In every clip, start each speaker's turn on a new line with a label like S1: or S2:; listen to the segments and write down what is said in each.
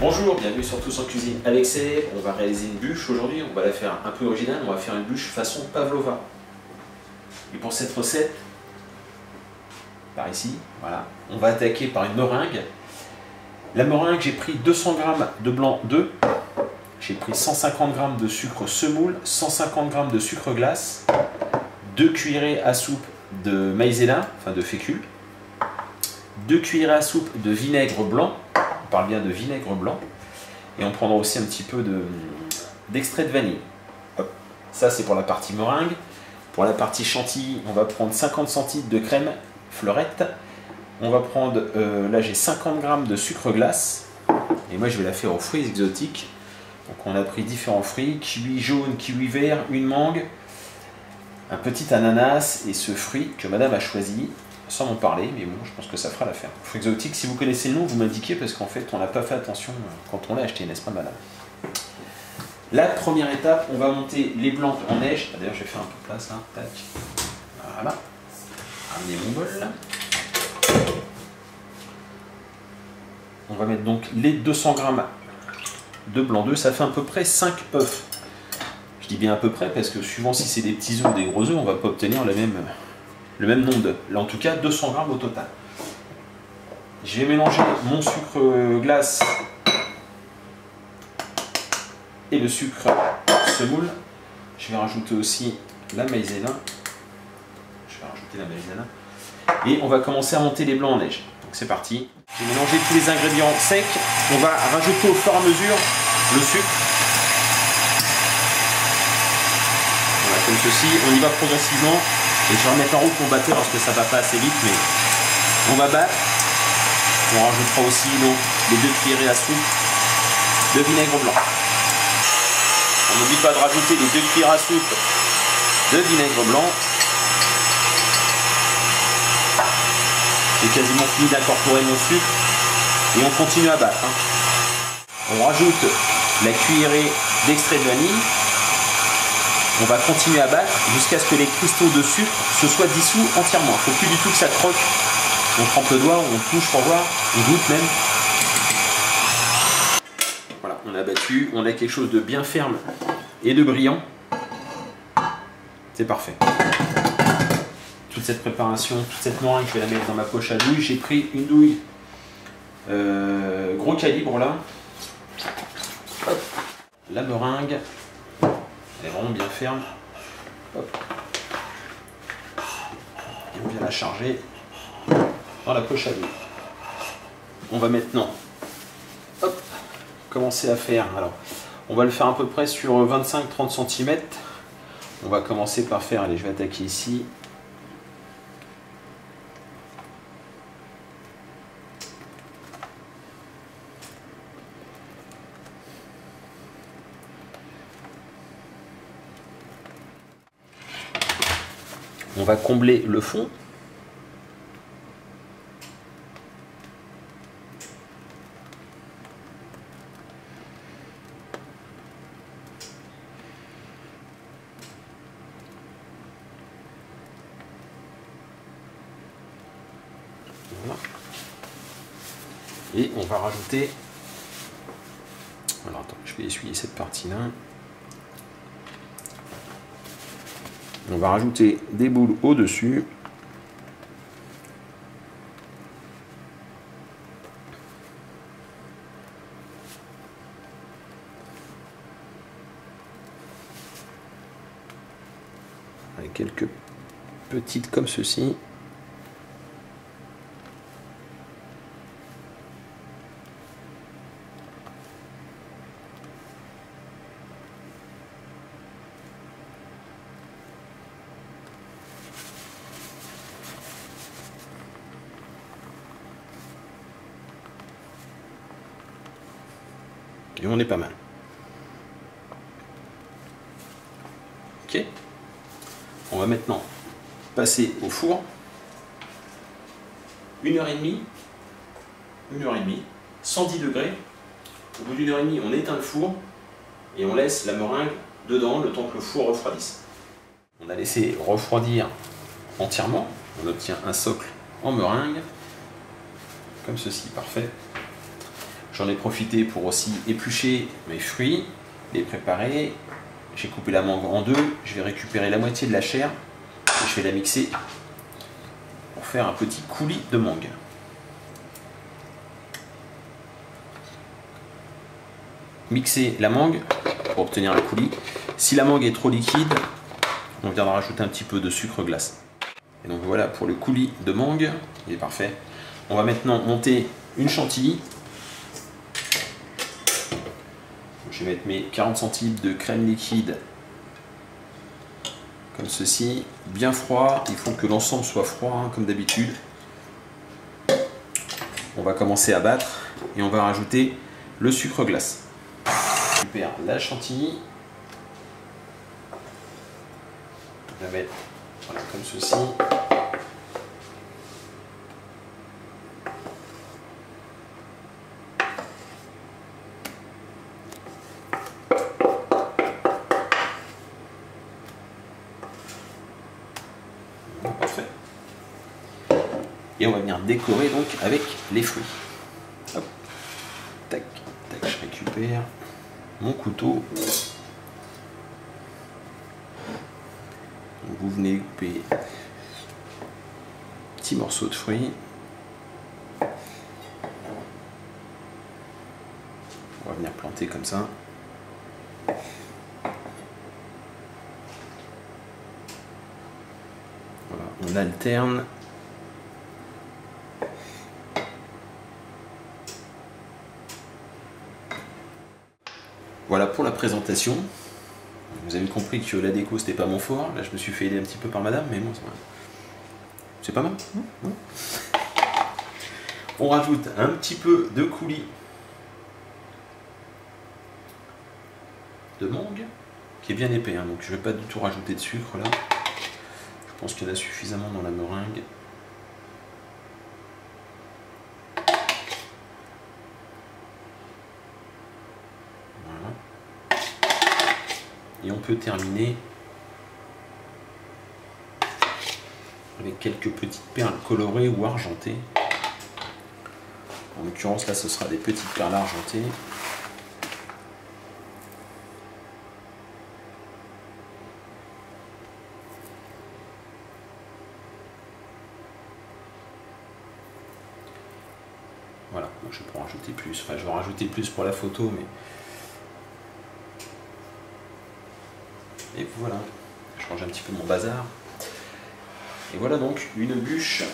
S1: Bonjour, bienvenue sur Tous en Cuisine avec Célèbre. On va réaliser une bûche aujourd'hui, on va la faire un peu originale, on va faire une bûche façon pavlova. Et pour cette recette, par ici, voilà, on va attaquer par une meringue. La meringue, j'ai pris 200 g de blanc d'œuf, j'ai pris 150 g de sucre semoule, 150 g de sucre glace, 2 cuillerées à soupe de maïzena, enfin de fécule, 2 cuillerées à soupe de vinaigre blanc. On parle bien de vinaigre blanc. Et on prendra aussi un petit peu d'extrait de vanille. Hop. Ça, c'est pour la partie meringue. Pour la partie chantilly, on va prendre 50 centilitres de crème fleurette. On va prendre, là j'ai 50 g de sucre glace. Et moi, je vais la faire aux fruits exotiques. Donc on a pris différents fruits, kiwi jaune, kiwi vert, une mangue, un petit ananas et ce fruit que madame a choisi. Sans m'en parler, mais bon, je pense que ça fera l'affaire. Fruits exotiques, si vous connaissez le nom, vous m'indiquez parce qu'en fait, on n'a pas fait attention quand on l'a acheté, n'est-ce pas, madame? La première étape, on va monter les blancs en neige. D'ailleurs, je vais faire un peu de place, là. Tac. Voilà. Ramener mon bol, là. On va mettre donc les 200 g de blanc d'œuf. Ça fait à peu près 5 œufs. Je dis bien à peu près parce que suivant si c'est des petits œufs ou des gros œufs, on ne va pas obtenir le même nombre d'œufs. Là, en tout cas, 200 g au total. Je vais mélanger mon sucre glace et le sucre semoule. Je vais rajouter aussi la maïzena. Et on va commencer à monter les blancs en neige. Donc c'est parti. J'ai mélangé tous les ingrédients secs. On va rajouter au fur et à mesure le sucre. Voilà, comme ceci. On y va progressivement. Et je vais remettre en route mon batteur parce que ça ne va pas assez vite, mais on va battre. On rajoutera aussi donc, les 2 cuillerées à soupe de vinaigre blanc. On n'oublie pas de rajouter les 2 cuillères à soupe de vinaigre blanc. J'ai quasiment fini d'incorporer mon sucre et on continue à battre. On rajoute la cuillerée d'extrait de vanille. On va continuer à battre jusqu'à ce que les cristaux de sucre se soient dissous entièrement. Il ne faut plus du tout que ça croque. On trempe le doigt, on touche pour voir, on goûte même. Voilà, on a battu, on a quelque chose de bien ferme et de brillant. C'est parfait. Toute cette préparation, toute cette meringue, je vais la mettre dans ma poche à douille. J'ai pris une douille gros calibre là. Hop. La meringue. Elle est vraiment bien ferme. Hop. Et on vient la charger dans la poche à douille. On va maintenant commencer à faire. Alors, on va le faire à peu près sur 25-30 cm. On va commencer par faire, allez, je vais attaquer ici. On va combler le fond. Voilà. Et on va rajouter... Alors attends, je vais essuyer cette partie-là. On va rajouter des boules au-dessus. Avec quelques petites comme ceci. Et on est pas mal. Ok. On va maintenant passer au four. 1h30. 1h30. 110 degrés. Au bout d'une heure et demie, on éteint le four et on laisse la meringue dedans le temps que le four refroidisse. On a laissé refroidir entièrement. On obtient un socle en meringue. Comme ceci, parfait. J'en ai profité pour aussi éplucher mes fruits, les préparer. J'ai coupé la mangue en deux. Je vais récupérer la moitié de la chair et je vais la mixer pour faire un petit coulis de mangue. Mixer la mangue pour obtenir un coulis. Si la mangue est trop liquide, on viendra rajouter un petit peu de sucre glace. Et donc voilà pour le coulis de mangue, il est parfait. On va maintenant monter une chantilly. Je vais mettre mes 40 centilitres de crème liquide comme ceci, bien froid. Il faut que l'ensemble soit froid hein, comme d'habitude. On va commencer à battre et on va rajouter le sucre glace. Super, la chantilly. On va mettre voilà, comme ceci. Parfait. Et on va venir décorer donc avec les fruits. Hop. Tac, tac, je récupère mon couteau. Donc vous venez couper petits morceaux de fruits. On va venir planter comme ça. Voilà, on alterne. Voilà pour la présentation. Vous avez compris que la déco c'était pas mon fort. Là je me suis fait aider un petit peu par madame, mais bon c'est pas mal. On rajoute un petit peu de coulis de mangue qui est bien épais, hein, donc je vais pas du tout rajouter de sucre là. Je pense qu'il y en a suffisamment dans la meringue. Et on peut terminer avec quelques petites perles colorées ou argentées. En l'occurrence là ce sera des petites perles argentées. Voilà, donc je peux en rajouter plus. Enfin je vais en rajouter plus pour la photo, mais et voilà, je range un petit peu mon bazar. Et voilà donc une bûche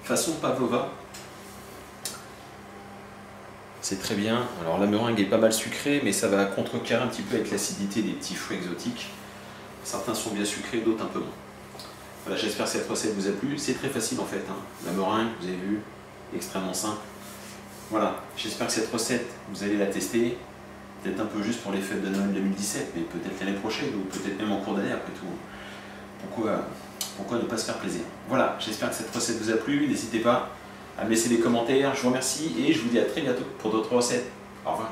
S1: façon pavlova. C'est très bien. Alors la meringue est pas mal sucrée, mais ça va contrecarrer un petit peu avec l'acidité des petits fruits exotiques. Certains sont bien sucrés, d'autres un peu moins. Voilà, j'espère que cette recette vous a plu. C'est très facile en fait, hein. La meringue, vous avez vu, extrêmement simple. Voilà, j'espère que cette recette, vous allez la tester. Peut-être un peu juste pour les fêtes de Noël 2017, mais peut-être l'année prochaine, ou peut-être même en cours d'année après tout. Pourquoi ne pas se faire plaisir? Voilà, j'espère que cette recette vous a plu. N'hésitez pas à me laisser des commentaires. Je vous remercie et je vous dis à très bientôt pour d'autres recettes. Au revoir.